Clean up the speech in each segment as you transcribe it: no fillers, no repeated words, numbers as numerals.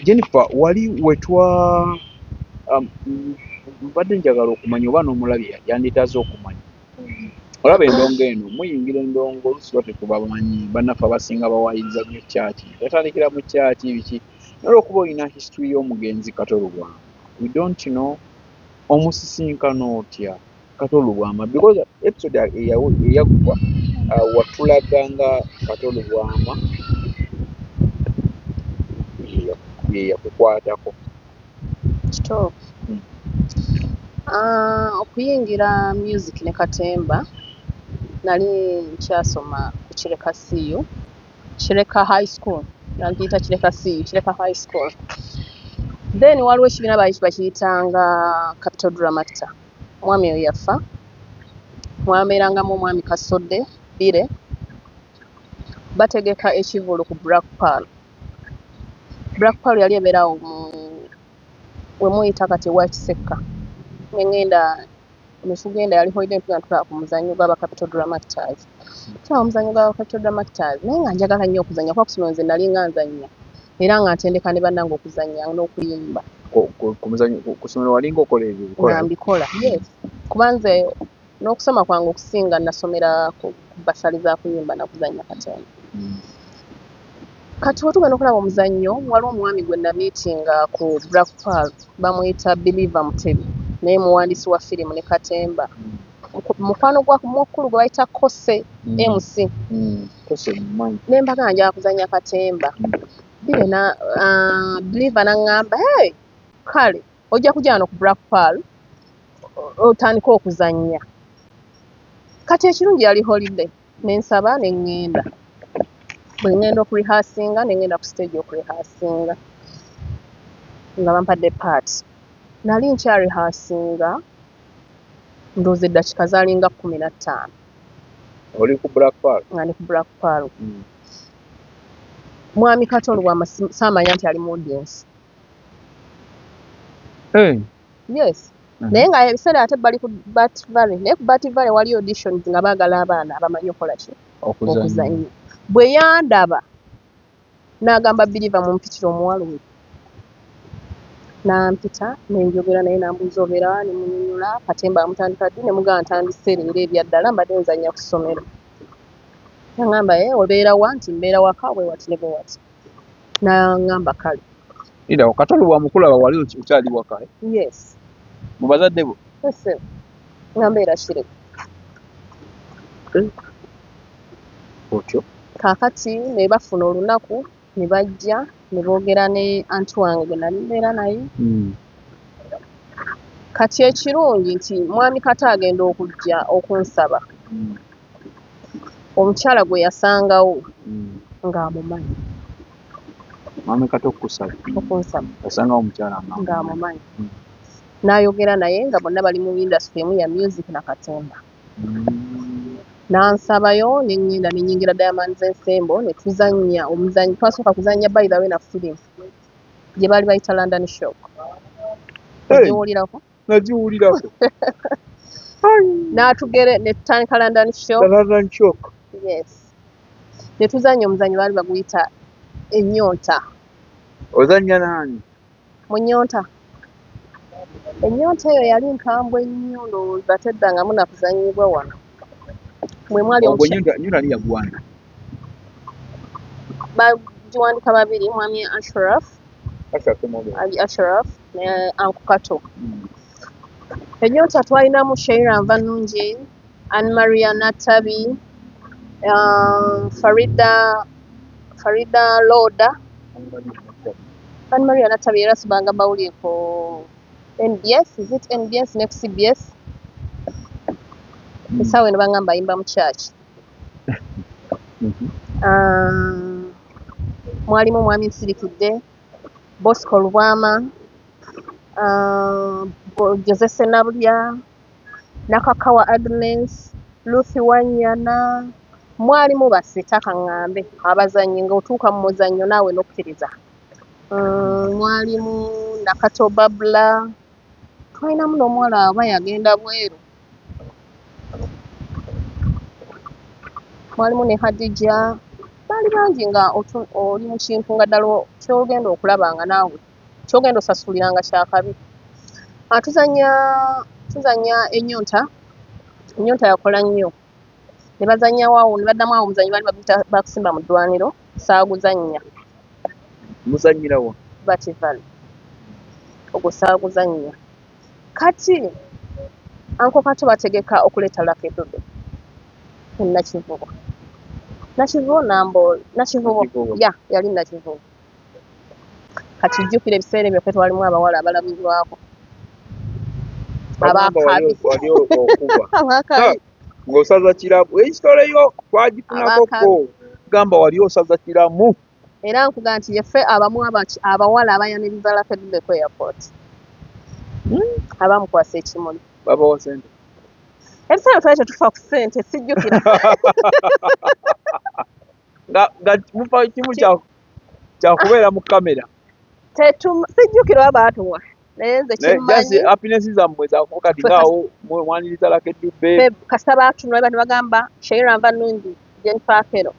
Jennifer, wali wetwa mbadde njagala okumanya oba n'omulabi yanditaze okumanya. Olaba endongo eno muyingira endongo oluusi lwaffe tubamanyi bannaffe abasinga bawaayiriza nnyo kyaki yatandikira mu kyaki biki naye olwokuba olina history y'omugenzi Kato Lubwama we don't know omusisinkano otya Kato Lubwama because episode eyaggwa watulaga nga Kato Lubwama ye yakukwatako kituufu. Okuyingira music ne Katemba nali nkyasoma ku Kireka CU, Kireka High School, nagiyita Kireka CU, Kireka High School. Then waliwo ekibiina bakiyitanga Capital Drama Actor. Omwami oyo yafa, mwabeerangamu omwami Kasodde Bire, bategeka ekivulu ku Black Pearl. Black Pearl yali ebeerawo we muyita kati wa Kisekka. Ngenda nesugenda yali hoide ntula ku muzannyo gw'aba Capital Drama Actors. Twa omuzannyo gw'aba Capital Drama Actors naye nga njagala nnyo okuzannya kuba kusoma nze nali nga nzannya era nga ntendeka ne bannange okuzannya n'okuyimba. Ku ssomero walinga okola ebyo Nga mbikola, yes. Kuba nze n'okusoma kwange okusinga nasomera ku basali za kuyimba na kuzannya Katemba. Kati wetugenda okulaba omuzannyo waliwo omwami gwe namiitinga ku Black Pearl bamuyita Believer Mutebi naye muwandiisi wa firimu ne Katemba. Mukwano gw'omukulu gwe bayita Kose MC. Ne mbaga njagala kuzannya Katemba. Bire na Believer n'aŋŋamba hey kale ojja kujja wano ku Black Pearl otandika okuzannya. Kati ekirungi yali holiday ne nsaba ne ŋŋenda. Bwe ŋŋenda okurihasinga ne ŋŋenda ku stage okurihasinga nga bampadde part. Nali nkyarihasinga ndowooza eddakiika zaalinga 15. oli ku Black Pearl? Nga ndi ku Black Pearl. Mwami Kato Lubwama saamanya nti ali mu audience. Yes. Naye nga ebiseera ate bali ku Bat Valley. Naye ku Bat Valley wali auditions nga baagala abaana abamanyi okola ki? Okuzannya. Bwe yandaba n'agamba Believer mumpitire omuwala oyo. Nampita nenjogera naye nambuuza obeera ne munnyonnyola Katemba amutandika ddi ne mugamba ntandise leero ebya ddala mbadde nzannya ku ssomero. Naŋŋamba obeera wa? Nti mbeera waka bwe wati ne bwe wati. Naŋŋamba kale. Ida Kato Lubwama mukulaba wali ukyali waka? Yes. Mu bazadde bo? Yes. Nga mbeera Kireka. Otyo. Kaakati ne bafuna olunaku ne bajja ne boogera ne anti wange gwe nali mbeera naye. Kati ekirungi nti mwami Kato agenda okujja okunsaba. Omukyala gwe yasangawo ng'amumanyi. Mwami Kato okunsaba? Yasangawo omukyala ng'amumanyi. N'ayogera naye nga bonna bali mu industry emu ya music na Katemba. Nansabayo ne ŋŋenda ne nnyingira Diamonds Ensemble ne tuzannya omuzannyo. Twasooka kuzannya by the way na firimu gye baali bayita London Shock. Ogiwulirako? Nagiwulirako. N'atugere ne tutandika London Shock. London Shock. Yes. Ne tuzannya omuzannyo baali baguyita Ennyonta. Ozannya naani? Mu Nnyonta. Ennyonta eyo yali nkambwe nnyo ndowooza teddangamu na kuzannyibwa wano. Mwe mwali Nnyonta ni yagwana. Bagiwandika babiri, mwami Ashraf. Ashraf ne Uncle Kato. Ennyonta twalinamu Sheila Nvanungi, Anne Maria Natabi, Farida Loda. Anne Maria Natabi era sibanga bawulire ku NBS, is it NBS ne ku CBS? Essaawa eno baŋŋamba ayimba mu kyaki. Mwalimu mwami Nsirikidde, Bosco Lubwama, Jose Senabulya, Nakakawa Agnes, Lucy Wanyana, mwalimu basita kaŋŋambe abazannyi ng'otuuka mu muzannyo naawe n'okkiriza. Mwalimu Nakato Babula, twalinamu n'omuwala aba yagenda bweru. Mwalimu ne Hadija, baali bangi nga oli mu kintu nga ddala kyogenda okulaba nga naawe kyogenda osasuliranga kyakabi. Tuzanya ennyonta yakola nnyo ne bazannyawo awo ne baddamu awo omuzannyo baali baguyita bakusimba mu ddwaniro saaguzannya muzanyirawo Bativale ogwo saaguzannya. Kati Anko Kato bategeka okuleeta Lucky Dube Nakivubo yali Nakivubo. Kati jjukira ebiseera ebyo ffe twalimu abawala abalabirwako abakabi abakabi ng'osaza kiramu ekitole yo twagifunakoko gamba wali osaza kiramu era nkuga nti yeffe abamu abawala abayaniriza Lucky Dube ku airport abamukwasa ekimuli babawa sente ebiseera twali tetufa ku ssente sijjukira nga mufa kimu kyakubeera mu kamera sijjukira oba baatuwa naye nze kimmanyi happiness zammwe zakuba kati ngaawo mwaniriza Lucky Dube kasita baatunula ne bagamba Sheila nva nnungi Jennifer Akero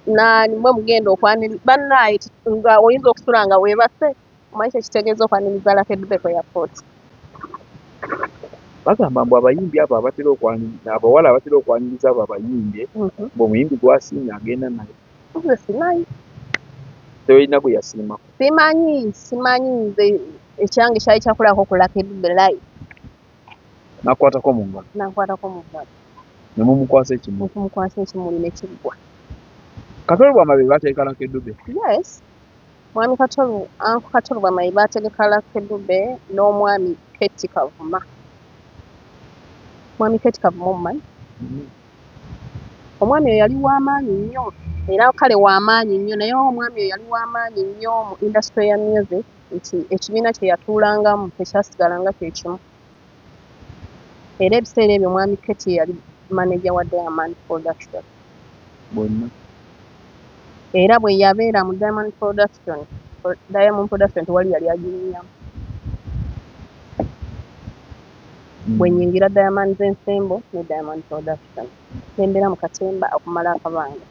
mwe mugenda okwaniriza bannaye nga oyinza okusula nga weebase omanyi kyekitegeeza okwaniriza Lucky Dube ku airport. bagamba mbu abayimbi abo abatera okwaniriza abawala abatera okwaniriza abo abayimbi ng'omuyimbi gwasiimye agenda naye nze simanyi tewalina gwe yasiimako simanyi nze ekyange kyali kyakulako ku Lucky Dube live nakwatako mu ngalo ne mumukwasa ekimuli ne kiggwa. Katolo bwamabe bateeka Lucky Dube yes mwami Katolo Anko Katolo bwamabe bategeka Lucky Dube n'omwami Ketty Kavuma. Mwami Ketty Kavuma omumanyi omwami oyo yali w'amaanyi nnyo era kale w'amaanyi nnyo naye omwami oyo yali w'amaanyi nnyo mu industry ya music nti ekibiina kye yatuulangamu tekyasigalanga kye kimu era ebiseera ebyo mwami Ketty yali manager wa Diamond Production bonna era bwe yabeera mu Diamond Production tewali yali agirinyamu. Bwe nnyingira Diamond z'ensembo ne Diamond Production nembeera mu katemba okumala akabanga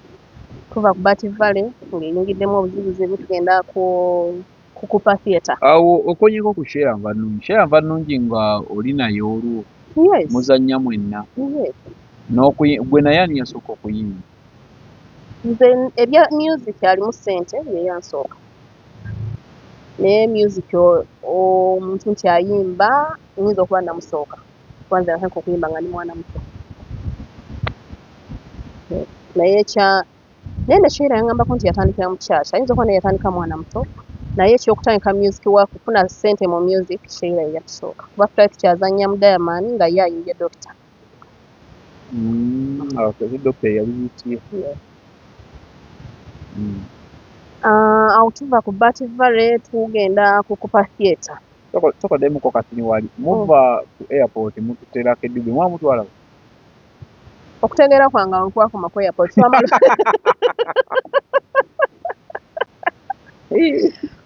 kuva ku Bativale ng'eyingiddemu obuzibuzi ebitugenda kukupa theatre. Awo okonyeko ku Sheila nva nnungi nga oli naye olwo muzannya mwenna gwe naye ani yasooka okuyimba? Nze ebya music alimu ssente ye yansooka naye music omuntu nti ayimba nyinza okuba namusooka kwanza yasooka okuyimba nga ndi mwana muto naye ne Sheila yangambako nti yatandikira mu kyaki ayinza okuba naye yatandika mwana muto naye ekyokutandika music wakufuna ssente mu music Sheila ye yatusooka kuba tutali tukyazannya mu Diamond nga ye ayimbye Doctor. Doctor yali yitye awo tuva ku Bativale tugenda kukupa theatre. Tokoddemuko kati wali muva ku airport mututte Lucky Dube mwamutwala okutegeera kwange awo twakoma ku airport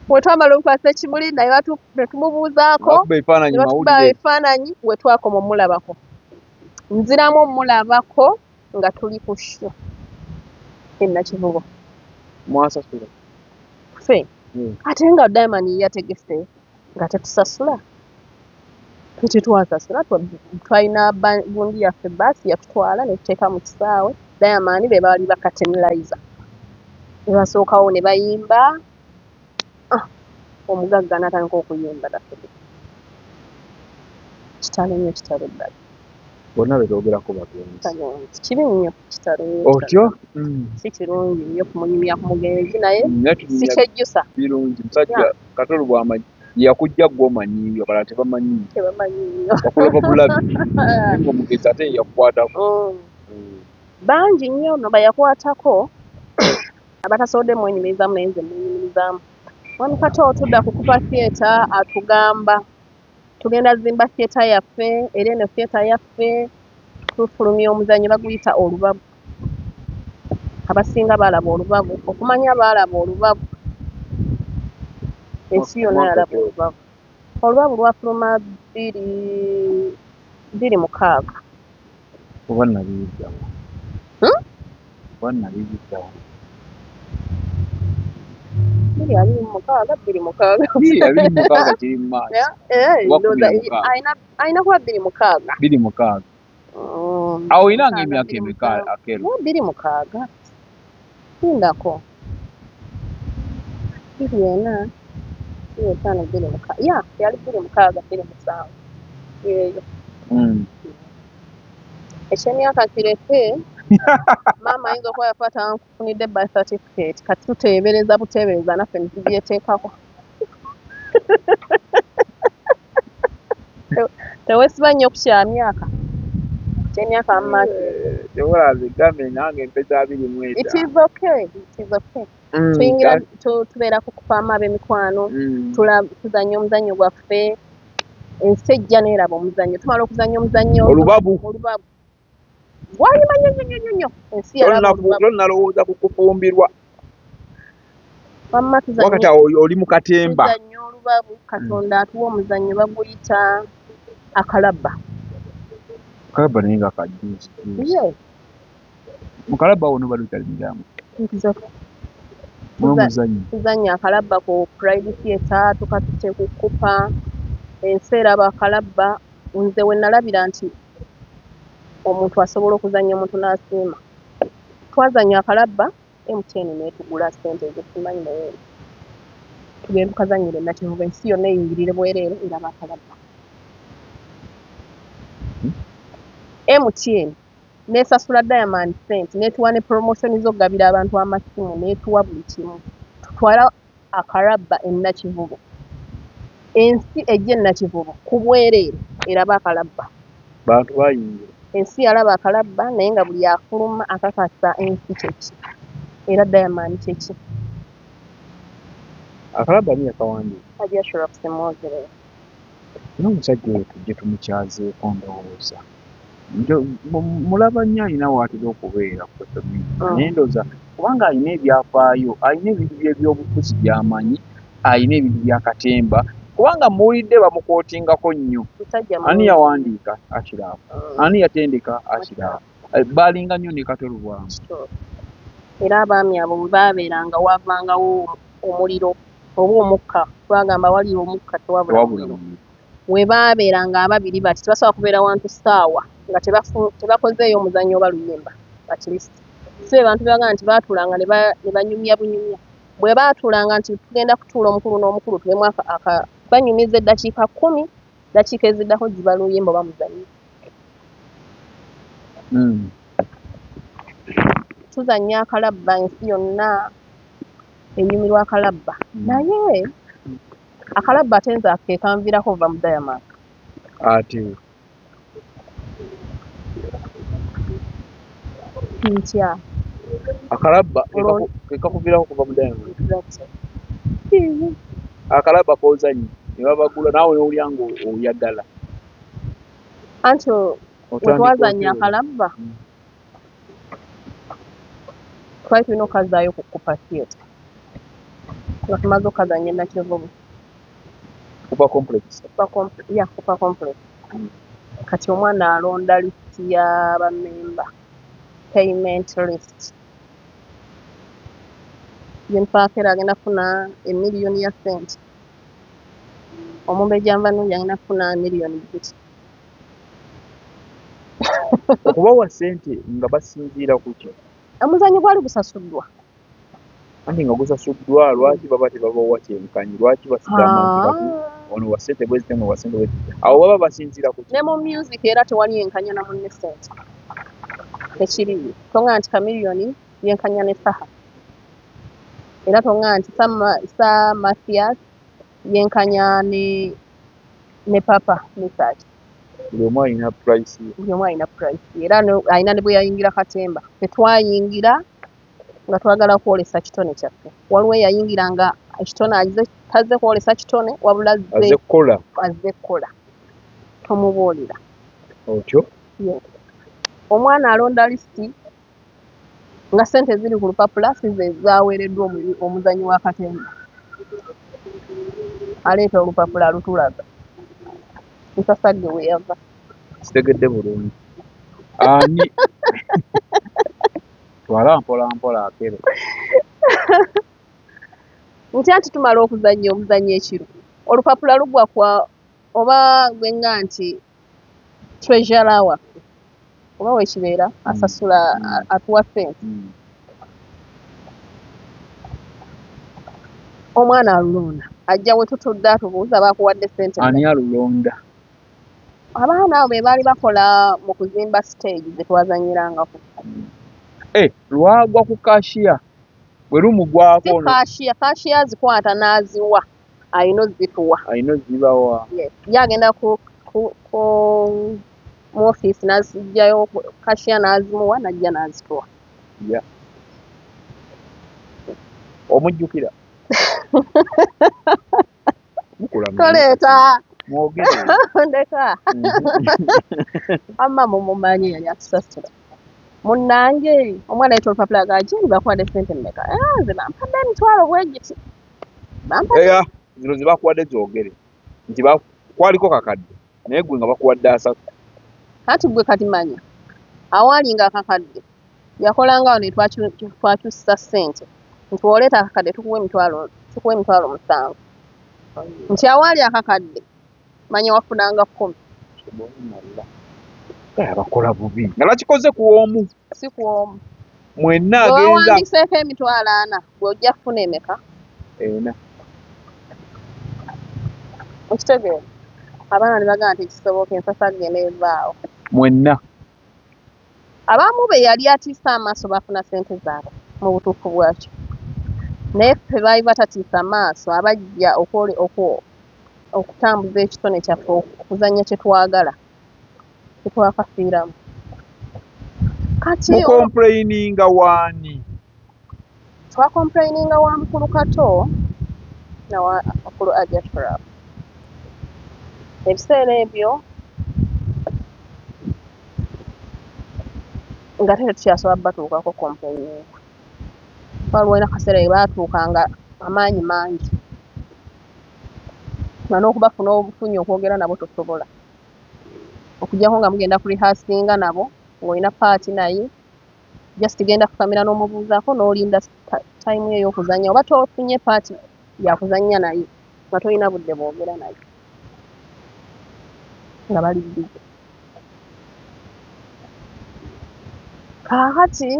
we twamala okukwasa ekimuli naye ne tumubuuzaako ebifaananyi we twakoma omulabako nziramu omulabako nga tuli ku show Nakivubo mwasasula ffe ate nga Diamond yategese nga tetusasula tetwasasula twalina gundi yaffe baasi yatutwala ne tuteeka mu kisaawe Diamond be baali bakateneriza ne basookawo ne bayimba omugagga n'atandika okuyimba kitalo nnyo kitalo ddala bonna betoogerako bagenzi kibi nnyo kitalo otyo si kirungi nnyo kumunyumya ku mugenzi naye si kyejjusa birungi musajja Katolo bw'amanyi yakujja gw'omanyiyo bala tebamanyi bakuloba bulabi nga omugenzi ate yakukwatako bangi nnyo no bayakwatako abatasobodde mwenyumirizaamu naye nze mwenyumirizaamu. Mwami Kato tudda kukupa theatre atugamba tugenda zimba theatre yaffe era eno theatre yaffe tufulumya omuzannyo baguyita olubabu. Abasinga baalaba olubabu okumanya baalaba olubabu ensi yonna yalaba olubabu. Olubabu lwafuluma 2006 oba nabiyiddawo biri abiri mu mukaaga bbiri mukaaga abiri mukaaga kiri mu maaso oba 16 alina kuba bbiri mukaaga 26 awo olina emyaka emeka Akelo? bbiri mukaaga sindako bbiri ena bbiri etaano bbiri mukaaga yali bbiri mukaaga bbiri musanvu yeeyo eky'emyaka kireke maama ayinza okuba yafa tankufunidde birth certificate kati tuteebereza buteebereza naffe netugyeteekako tewesiba nnyo ku kyamyaka ky'emyaka amaki tewolazigambe nange mpeza 27 it is okay tuyingira tubeera ku faama ab'emikwano tuzannya omuzannyo gwaffe ensi ejja neeraba omuzannyo tumala okuzannya omuzannyo olubabu gwanyuma nnyo ensi nalowooza ku kufumbirwa wamma wakati oli mu katemba tuzannya olubabu katonda atuwa omuzannyo baguyita akalabba naye nga kajuzi mu kalabba wono balutalimiramu n'omuzannyo tuzannya akalabba ku Pride Theatre tukatutte ku kupa ensi eraba akalabba nze we nalabira nti omuntu asobola okuzannya omuntu n'asiima twazannya akalabba MTN netugula ssente ezo simanyi naye tugenda tukazannyira Nakivubo ensi yonna eyingirire bwereere eraba akalabba MTN nesasula Diamond ssente netuwa ne promotion z'okugabira abantu amasimu netuwa buli kimu tutwala akalabba Nakivubo ensi ejja Nakivubo ku bwereere eraba akalabba bantu bayingira ensi yalaba akalabba naye nga buli afuluma akakasa ensi kyeki era Diamond kyeki akalabba ni yakawandiika ajashobora kusemwogere n'omusajja oyo tujje tumukyazeeko ndowooza mulaba nnyo alina waatera okubeera ku naye ndowooza kubanga alina ebyafaayo alina ebintu by'ebyobufuzi by'amanyi alina ebintu byakatemba kubanga muwulidde bamukootingako nnyo ani yawandiika akiraafu ani yatendeka akiraafu balinga nnyo ne Katolubwamu era abaami abo bwe baabeeranga waavangawo omuliro oba omukka twagamba wali omukka tewabula muliro we baabeeranga ababiri bati tebasobola kubeera wantu ssaawa nga tebakozeeyo omuzannyo oba luyimba at least si be bantu bebaga nti baatuulanga ne banyumya bunyumya bwe baatuulanga nti tugenda kutuula omukulu n'omukulu tulemu banyumiza eddakiika 10 dakiika eziddako giba luyimba oba muzannyo tuzannya akalabba ensi yonna enyumirwa akalabba naye akalabba ate nze ke kanviirako ova mu Diamond ate ntya akalabba kekakuviirako kuva mu Diamond akalabba kozanyi ne babagula naawe n'owulya nga oyagala anti wetwazannya akalabba twali tulina okazaayo ku Kupa Theatre nga tumaze okazannya Nakivubo Kupa Complex Kupa Complex kati omwana alonda lisiti y'abamemba payment list yenfaakera agenda kufuna emiliyoni ya ssente omumbe Janvanungi agenda kufuna miliyoni 2 okubawa ssente nga basinziira ku ki omuzannyo gwali gusasuddwa anti nga gusasuddwa lwaki baba tebabawa kyenkanyi lwaki basigama nti ono wa ssente bwe zitemu wa ssente bwe awo baba basinziira ku ki ne mu music era tewali enkanya na munne ssente tekiriyo tonga nti kamiliyoni yenkanya ne saha era tonga nti sa Mathias yenkanya ne papa message buli omu alina price era alina ne bwe yayingira katemba tetwayingira nga twagala kwolesa kitone kyaffe waliwo eyayingira nga ekitone tazze kwolesa kitone wabula azze kkola tomubuulira otyo omwana alonda lisiti nga ssente ziri ku lupapula size zaaweereddwa omuzannyi wa katemba aleeta olupapula alutulaga nsasadde we yava kitegedde bulungi ani twala mpola Akelo nti anti tumala okuzannya omuzannyo ekiro olupapula lugwa kwa oba gwenga nti treasure waffe oba wekibeera asasula atuwa ssente omwana alulonda ajja we tutudde atubuuza bakuwadde ssente ani alulonda abaana abo be baali bakola mu kuzimba stage ze twazanyirangako lwagwa ku kashiya bwe lumugwako si kashiya azikwata n'aziwa ayina ozituwa ayina ozibawa ye agenda mu ofiisi n'azijjayo kashiya n'azimuwa n'ajja n'azituwa omujjukira toleeta mwogere ndeka amma mumumanyi yali atusasula munnange omwana yita olupapula gajeni bakuwadde ssente mmeka nze bampadde emitwalo bwegiti zino zebakuwadde zogere nti kwaliko kakadde naye gwe nga bakuwadde asatu anti gwe kati manya awalinga akakadde yakolanga awo ne twakyusa ssente nti oleeta akakadde tukuwa emitwalo 7 nti awaali akakadde manya wafunanga 10 abakola bubi nga bakikoze ku omu si ku omu mwenna agenza wawandiseeko emitwalo 4 gwe ojja kufuna emeka ena okitegeera abaana ne bagamba nti kisoboka ensasa agenda evaawo mwenna abamu be yali atiisa amaaso bafuna ssente zaabwe mu butuufu bwakyo naye ffe baali batatiisa maaso abajja okutambuza ekitone kyaffe okuzannya kye twagala tetwakafiiramu kati mukomplaininga waani twakomplaininga wa mukulu kato nawa mukulu ajatura ebiseera ebyo nga tete tukyasobola batuukako complaining waliwo akaseera we baatuukanga amaanyi mangi nga n'okubafuna obufunyi okwogera nabo tosobola okujjako nga mugenda kulihasinga nabo ng'olina paati naye just genda kukamera n'omubuuzaako n'olinda time ye ey'okuzannya oba tofunye paati yakuzannya naye nga tolina budde bwogera naye nga bali bize kaakati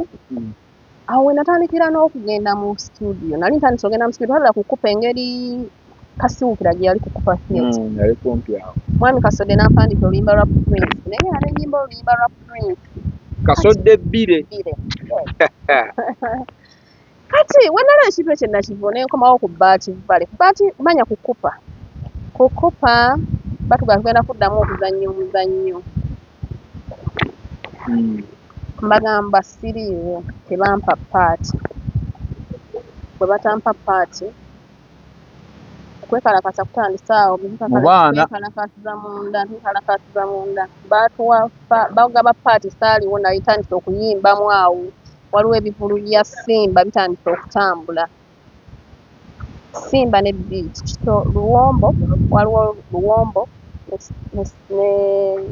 awo we natandikira n'okugenda mu studio nali ntandise ogenda mu studio twalira kukupa engeri kasiwukira gye yali kukupa fields yali kumpi awo mwami Kasodde n'ampandika oluyimba lwa Prince naye nga n'ennyimba oluyimba lwa Prince Kasodde bbire kati wenala ekintu ekyo nakiva nenkomawo ku bbaati vale bbaati manya kukupa batuga tugenda kuddamu okuzannya omuzannyo mbagamba siriiwo tebampa paati bwe batampa paati kwekalakasa kutandisa awo twekalakasiza munda bagaba paati saaliwo naye tandisa okuyimbamu awo waliwo ebivulu bya Simba bitandise okutambula Simba ne beat kito luwombo waliwo luwombo ne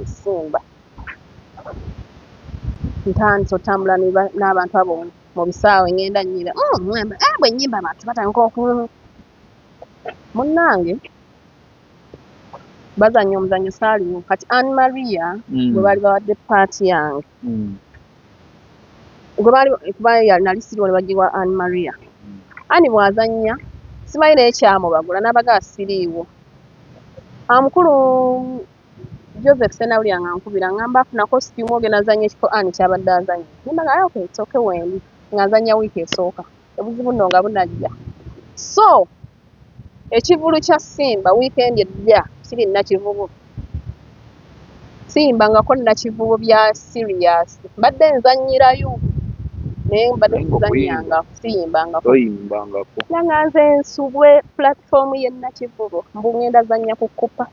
Simba ntandise otambula n'abantu abo mu bisaawe ngenda nnyira bwe nnyimba abantu batandika munnange bazannya omuzannyo saaliwo kati Anne Maria gwe baali bawadde paati yange kuba nali siriwo ne bagiwa Anne Maria Anne bw'azannya simanyi naye kyamubagula n'abagaa siriiwo amukulu Joseph Senawulira nga nkubira ngamba afuna costume ogenda azannya ekifo Anne kyabadde azannya nimbaga okay it's okay wendi nga azannya wiiki esooka obuzibu nno nga bunajja so ekivulu kya Simba wiikendi ejja kiri nakivubu siyimbangako nakivubu bya serious mbadde nzannyirayo naye mbadde kuzannyanga siyimbangako nga nze nsubwe platform ye nakivubu mbu ngenda zannya ku kupa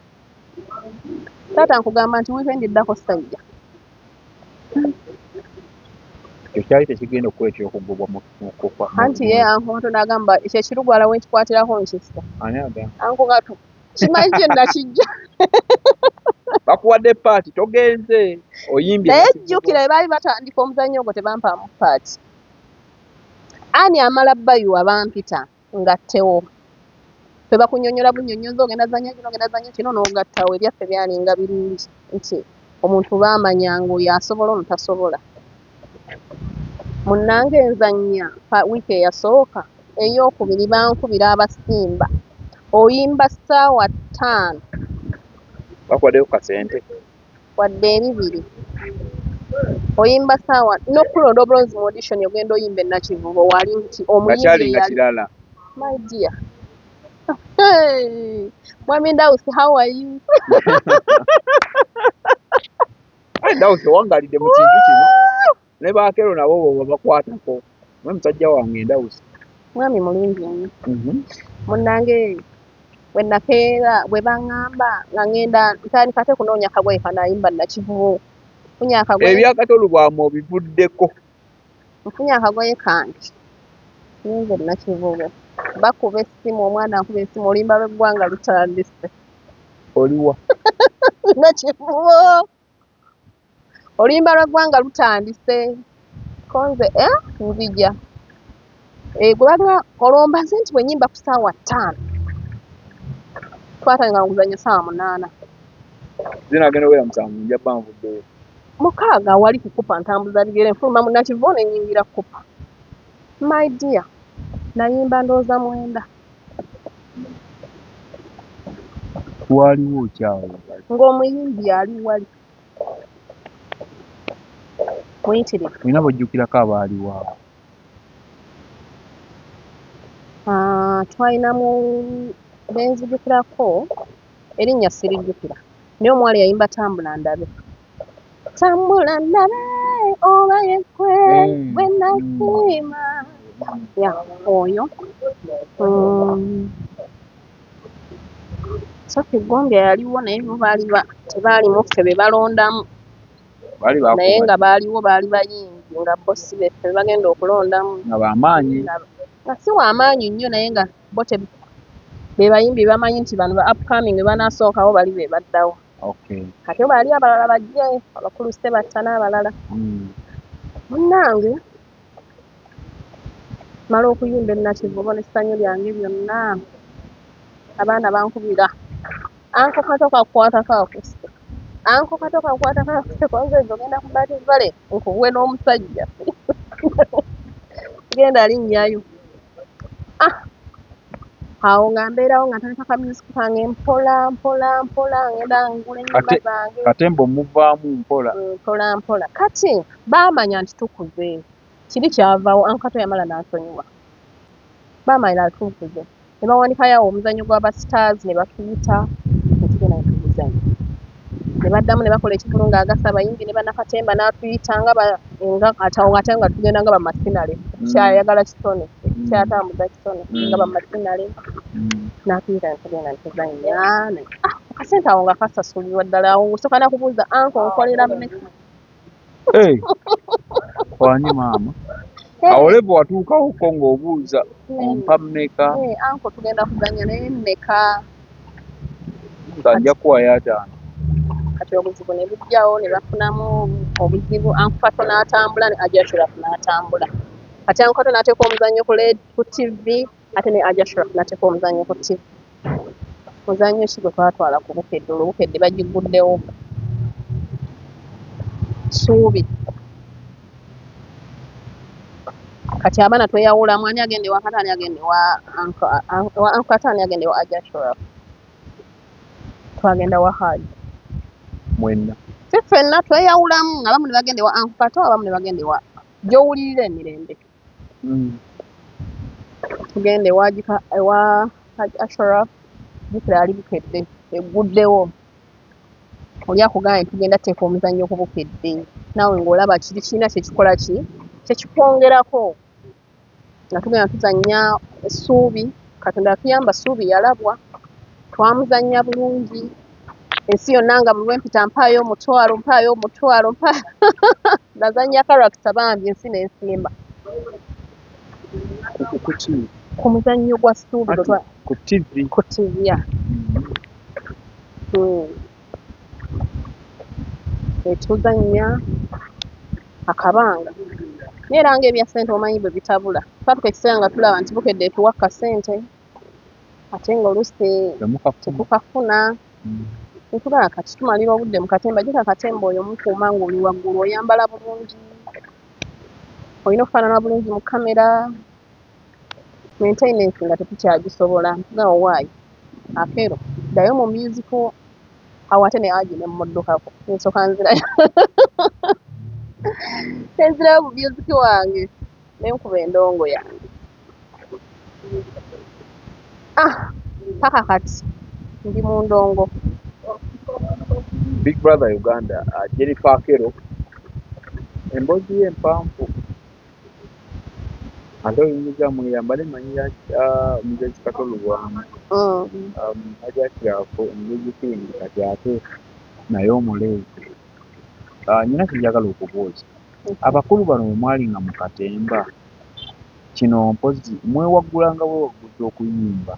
taata nkugamba nti wiikendi eddako sajja ekyali tekigenda okuba ekyokugubwa mu kufa anti ye ankoto n'agamba ekyo ekirugwala wenkikwatirako nkisa ani agamba ankugatu kimanyi kye nakijja bakuwadde paati togenze oyimbye naye jjukira bwe baali batandika omuzannyo ogwo tebampaamu paati Ani amala bayiwa bampita nga Teo ffe bakunyonyola bunnyonnyozi ogenda zanya kino ogenda zanya kino n'ogattawo ebyaffe byalinga birungi nti omuntu baamanya ng'oyo asobola ono tasobola. Munnange nzannya wiiki eyasooka ey'okubiri bankubira abasimba oyimba ssaawa 5 bakwaddeyo kasente wadde ebibiri oyimba ssaawa n'okulonda obulonzi mu audition ogenda oyimba ennakivubo wali nti ngakyali nga omuyimbi kirala my dear. Hey, Mwami Ndawusi, how are you? Ndawusi wangalidde mu kintu kino ne baakero nabo bwe bakwatako mwe musajja wange Ndawusi mwami mulungi nnyo. Munnange bwe nakeera bwe baŋŋamba nga ŋŋenda ntandika ate kunoonya akagoye kanaayimba nakivubo nfunye akagoye ebyakatolu bwamu obivuddeko nfunye akagoye kange nze nakivubo bakuba essimu omwana akuba essimu oluyimba lw'eggwanga lutandise oliwa nakivubo oluyimba lw'eggwanga lutandise konze nzija gwe baliwa olwombaze nti bwe nnyimba ku ssaawa 5 twatanga nguzanya ssaawa 8 zinagenda wera musanvu nja bba nvuddeyo 6 wali kukupa ntambuza bigere nfuluma mu nakivubo ne nnyingira kukupa my dear nayimba ndowooza 9 waliwo okyawo ng'omuyimbi ali wali muyitirivu olina bojjukirako abaaliwaawo twalinamu benzijukirako erinnya sirijjukira naye omuwala yayimba tambula ndabe tambula ndabe oba yekwe bwe nasiima ya oyo Sophie Gombe yaliwo naye bo tebaalimu ffe be balondamu naye nga baaliwo baali bayimbi nga bossi beffe bagenda okulondamu nga bamaanyi nga si wamaanyi nnyo naye nga bo be bayimbi bamanyi nti bano ba upcoming banaasookawo bali be baddawo kati baali abalala bajje abakulu Sebatta n'abalala munnange mala okuyimba ennakivubo n'essanyu lyange byonna abaana bankubira anko kato kakwatako akuse anko kato kakwatako akuse konze ogenda ku bativale nkubwe n'omusajja genda linnyayo awo nga mbeerawo nga ntandika kamusiki kange mpola ngenda ngula ennyumba zange katemba omuvaamu mpola kati baamanya nti tukuze kiri kyavaawo ankato yamala n'ansonyiwa baamanya tukuze ne bawandikayo omuzannyo gw'abastars ne batuyita netugenda netuguzanya ne baddamu ne bakola ekivulu ng'agasa abayimbi ne bannakatemba n'atuyita nga atawo ate nga tugenda nga bamasinale kyayagala kitone kyatambuza kitone nga bamasinale n'atuyita netugenda netuzanya akasente awo nga kasasulirwa ddala awo osooka nakubuuza anko nkolera mmeka wani maama awo levo watuukawo ko ng'obuuza ompa mmeka anko tugenda kuzanya naye mmeka nga nja kuwayo 5 kati obuzibu ne bujjawo ne bafunamu obuzibu ankukato n'atambula ne Ajashraf n'atambula kati ankukato n'ateeka omuzannyo ku TV ate ne Ajashraf n'ateeka omuzannyo ku TV muzannyo ki gwe twatwala ku bukedde olwobukedde bagiguddewo Suubi kati abaana tweyawulamu ani agende wa Katani agende wa Katani agende wa Ajashraf twagenda wa Haji mwenna ffenna tweyawulamu abamu ne bagende wa Ankato abamu ne bagende wa gy'owulirira emirembe tugende wa Ashraf jukira ali bukedde eguddewo oli akugamba nti tugenda teeka omuzannyo ku bukedde naawe ng'olaba kiri kirina kyekikola ki kyekikwongerako nga tugenda tuzannya Essuubi Katonda atuyamba Ssuubi yalabwa twamuzannya bulungi ensi yonna nga buli lwempita mpaayo omutwalo nazannya karakita bambi ensi n'ensimba ku muzannyo gwa Ssuubi ku TV etuzannya akabanga naye era ng'ebya ssente omanyi bwe bitabula twatuka ekiseera nga tulaba nti bukedde etuwa kasente ate ng'oluusi tetukafuna. Netugamba kati tumalira obudde mu katemba. Jjuka katemba oyo mukuuma ng'oli waggulu, oyambala bulungi, olina okufaanana bulungi mu kamera. Maintenance nga tetukyagisobola. Ntugamba waayi Akeero ddayo mu musical. Awo ate ne Agi ne mmuddukako nsooka nzirayo nenzirayo mu music wange ne nkuba endongo yange. Paka kati ndi mu ndongo. Big Brother Uganda, Jennifer Akeero emboozi ye empanvu ate oyinza muyamba nemanyira omugezi Katolubwamu ajakirako omugezi Kingi kati ate naye omuleezi. Nyina kinjagala okubuuza, abakulu bano bwe mwalinga mu katemba kino mpozi mwewaggulanga bwewagguza okuyimba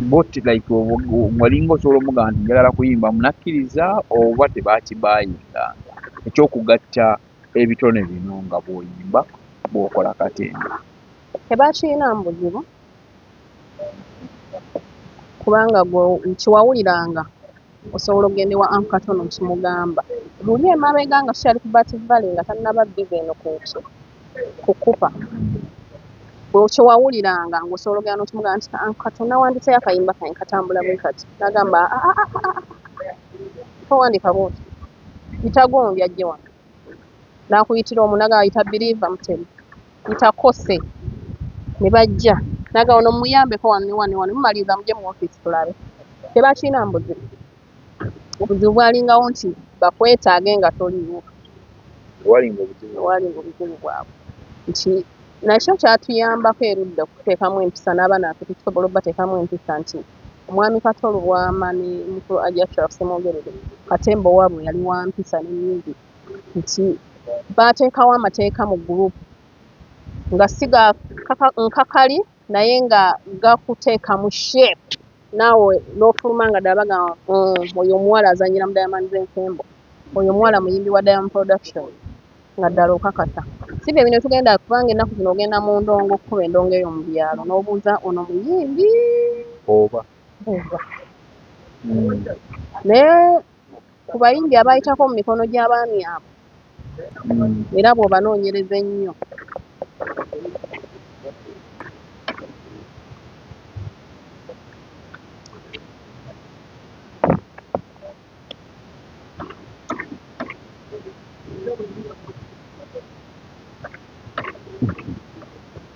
boti like mwalinga osobola omugamba nti njagala kuyimba munakkiriza oba tebakibayinganga ekyokugatta ebitone bino nga bw'oyimba bw'okola katemba? Tebakiina buzibu kubanga kiwawuliranga osobola ogende wa Uncle Katono kimugamba luli emabega nga kyali ku Bati Valley nga tannaba biva eno kukupa. Bwekiwawuliranga ng'osobola ogenda n'okimugamba nti Uncle Katono nawandiseyo akayimba kange katambula bwe kati. N'agamba towandika bwoti bitagombye ajje wano. N'akuyitira omunaga ayita Believer Mutebi yita Kose ne bajja n'agamba ono muyambeko wano ne wano ne wano mumaliriza mujje mu ofiisi tulabe. Tebakiina buzibu. Obuzibu bwalingawo nti bakwetaage nga toliiwo. Walinga obuzibu bwabwe nti nakyo kyatuyambako erudda okuteekamu empisa n'abaana baffe tukisobola obbateekamu empisa nti omwami Katolubwama ne mukulu Ajasha Ssemogerere Katemba owaabwe yali wa mpisa ne music nti baateekawo amateeka mu gurupu nga si nkakali naye nga gakuteeka mu shape naawe n'ofuluma nga ddala bagamba oyo omuwala azanyira mu Diamond Enkembo, oyo omuwala muyimbi wa Diamond Production nga ddala okakasa. Si bye bino tugenda kubanga ennaku zino ogenda mu ndongo okukuba endongo eyo mu byalo n'obuuza ono muyimbi oba. Naye ku bayimbi abayitako mu mikono gy'abaami abo era bw'obanoonyereza ennyo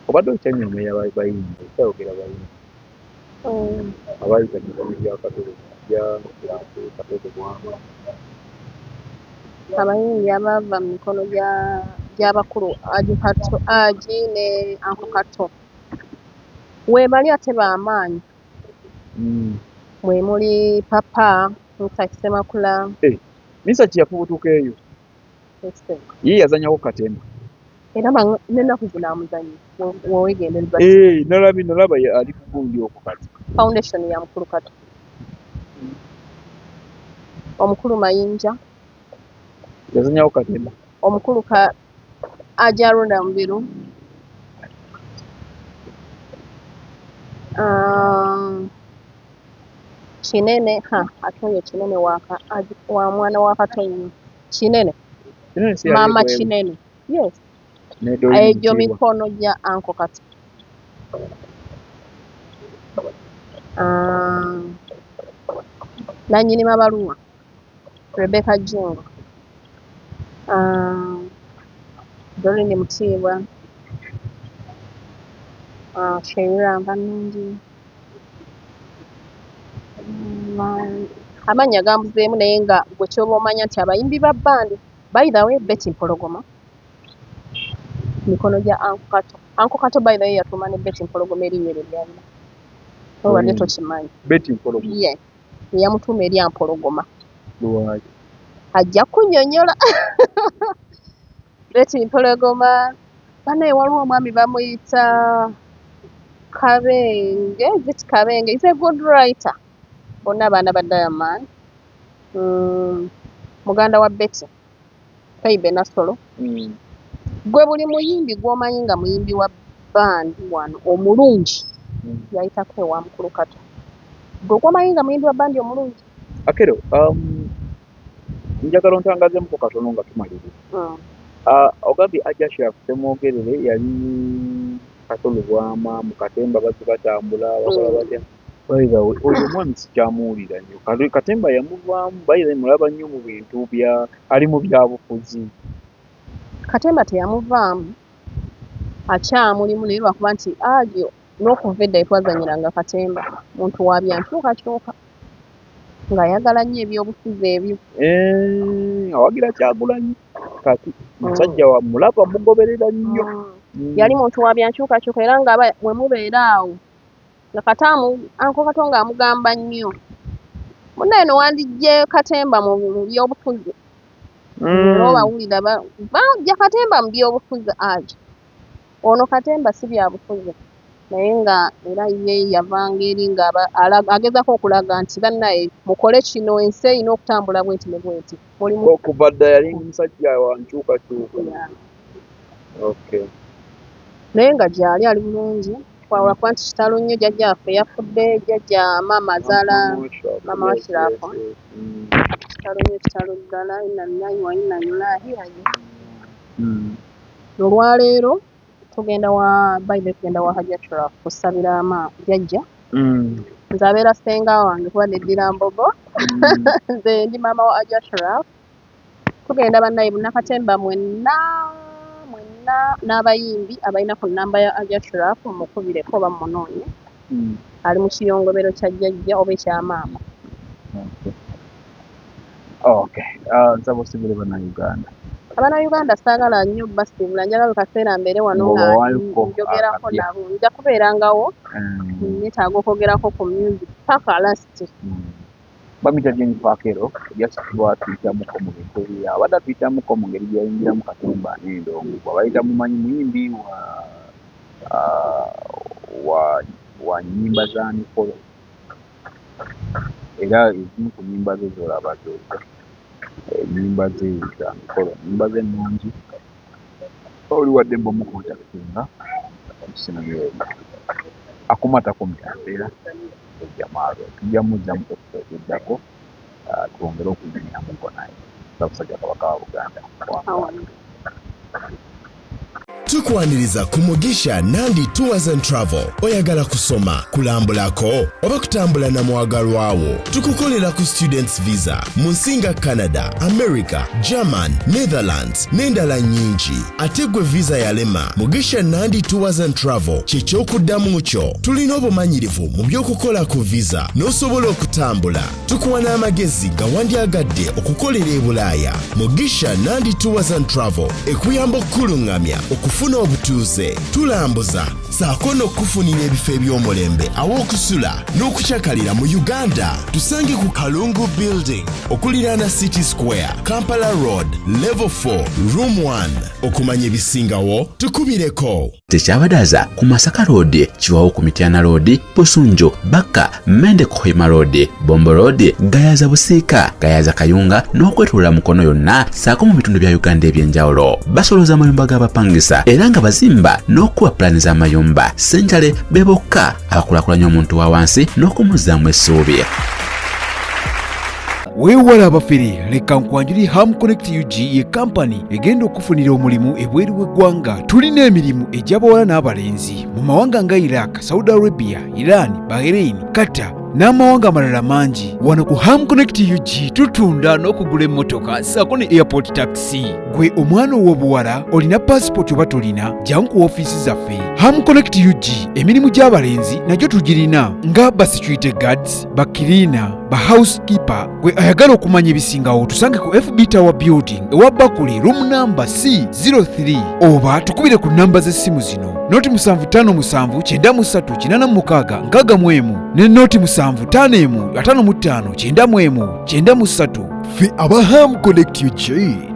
obadde okyanyomera bayimbi okyayogera bayimbi abayita mikono gya Katolubwamu abayimbi abaava mu mikono gy'abakulu Agi ne Uncle Kato weebali ate b'amaanyi. Mwe muli Papa Musa Kisemakula. Misa kiyafubutuka eyo ye yazanyako katemba era n'ennaku zino amuzanyi wewegendereza nalaba ali ku gundi okwo kati foundation ya mukulu Kato. Omukulu Mayinja yazanyako katemba, omukulu Ajaroda Mubiru, Kinene atonye Kinene wa mwana wa Katonyi Kinene Mama Kinene, yes, egyo mikono gya Uncle Kato. Nannyini Mabaluwa Rebecca Jingo, Dorine Mutiibwa, Sheila Nkanungi, amannya gambuzeemu naye nga gwe kyoba omanya nti abayimbi ba bandi by the way Betty Mpologoma mikono gya Uncle Kato. Uncle Kato by the way yatuuma ne Betty Mpologoma erinnya eryo lyalina obadde tokimanyi. Betty Mpologoma ye yamutuuma erya Mpologoma lwaki ajja kunnyonnyola Betty Mpologoma. Banaye waliwo omwami bamuyita Kabenge, is it Kabenge? He's a good writer. Bonna abaana ba Diamond. Muganda wa Betty Kaibe Nasolo. Gwe buli muyimbi gw'omanyi nga muyimbi wa bandi wano omulungi yayitako ewa mukulu kato gwe gwomanyi nga muyimbi wa bandi omulungi Akero njagala ontangazemu katono nga tumaliriza ogambye Ajasha Semwogerere yali Katolo Bwama mu Katemba bazze batambula bakola batya oyo omwami sikyamuwulira nnyo Katemba yamuvaamu bayire mulaba nnyo mu bintu ali mu byabufuzi Katemba teyamuvaamu akyamulimu naye lwakuba nti agyo n'okuva edda twazanyiranga Katemba muntu wa byankyukakyuka ng'ayagala nnyo ebyobufuzi ebyo awagira Kyagulanyi kati musajja wa mulaba mugoberera nnyo yali muntu wa byankyukakyuka era nga mwe mubeera awo nga Anko Katonga amugamba nnyo munnaye no wandiggye Katemba mu byobufuzi era obawulira bajja Katemba mu byobufuzi agyo ono Katemba si byabufuzi naye nga era ye yavanga eri nga agezako okulaga nti bannaye mukole kino ensi erina okutambula bweti ne bweti okuva dda yali musajja wa nkyukakyuka naye nga gyali ali bulungi twawula kuba nti kitalo nnyo jjajjaffe yafudde jjajja maama azaala maama wa Kiraafu kitalo ddala inna lillahi wa inna ilaihi raaji'uun olwaleero tugenda wa Hajja Kiraafu kusabira jjajja nze abeera ssenga wange kuba neddira mbogo nze ndi maama wa Hajja Kiraafu tugenda bannaye Bunnakatemba mwenna n'abayimbi abalina ku nnamba ya Hajja Kiraafu mukubireko oba munoonye ali mu kiyongobero kya jjajja oba ekya maama nsaba osibire Bannayuganda Abannayuganda saagala nnyo basibula njagala kaseera mbeere wano nga njogerako nabo nja kubeerangawo neetaaga okwogerako ku music paka last bamita Jennifer Akero yasitibwa tuyitamuko mu bintu abadde tuyitamuko mu ngeri gyayingiramu Katemba n'endongo abayita mumanyi muyimbi wa nnyimba za Nikolo era ezimu ku nnyimba ze zolaba ennyimba ze za Nikolo nnyimba ze ennungi oli wadde mbomukontakitinga ekisinagiro akumatako mutambera ejjamaalo tujja muzzamu okutegeddako twongere okunyumyamuko naye Ssaabasajja Kabaka wa Buganda tukwaniriza ku Mugisha Nandi Tours and Travel. Oyagala kusoma, kulambulako oba kutambula na mwagalwawo, tukukolera ku students visa mu nsinga Canada, America, German, Netherlands n'endala nyingi. Ate gwe visa yalema, Mugisha Nandi Tours and Travel ky'ekyokuddamu kyo. Tulina obumanyirivu mu by'okukola ku visa n'osobola okutambula. Tukuwa n'amagezi ga wandyagadde okukolera e Bulaaya. Mugisha Nandi Tours and Travel ekuyamba okkulungamya okufuna obutuuze, tulambuza saako n'okufunira ebifo eby'omulembe aw'okusula n'okukyakalira mu Uganda. Tusange ku Kalungu Building okuliraana City Square, Kampala Road, Level 4, Room 1. Okumanya ebisingawo tukubireko. Tekyabadaza ku Masaka Road, Kiwawu ku Mityana Road, Busunju, Baka, Mende Kohima Road, Bombo Road, Gayaza Busiika, Gayaza Kayunga n'okwetulula Mukono yonna saako mu bitundu bya Uganda eby'enjawulo. Basoloza amayumba g'abapangisa era nga bazimba n'okuwa pulaani z'amayumba. Ssentale be bokka abakulaakulanya omuntu wa wansi n'okumuzzaamu essuubi. Weewala abafere leka nkwanjuli Ham Connect UG ye kampani egenda okufunira omulimu ebweru w'eggwanga. Tulina emirimu egy'abawala n'abalenzi mu mawanga nga Iraq, Saudi Arabia, Iran, Bahrain, Qatar n'amawanga amalala mangi. Wano ku Ham Connect UG tutunda n'okugula emmotoka ssaako ne airport taxi. Gwe omwana ow'obuwala olina passport oba tolina, jangu ku ofiisi zaffe. Ham Connect UG emirimu gy'abalenzi nagyo tugirina nga ba security guards, ba cleaner, ba housekeeper. Gwe ayagala okumanya ebisingawo tusange ku FB Tower Building ewa Bakule room number C03 oba tukubire ku namba z'essimu zino noti 757936 ne noti 75515593. Ffe aba Ham Connect UG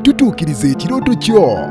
tutuukiriza ekirooto kyo.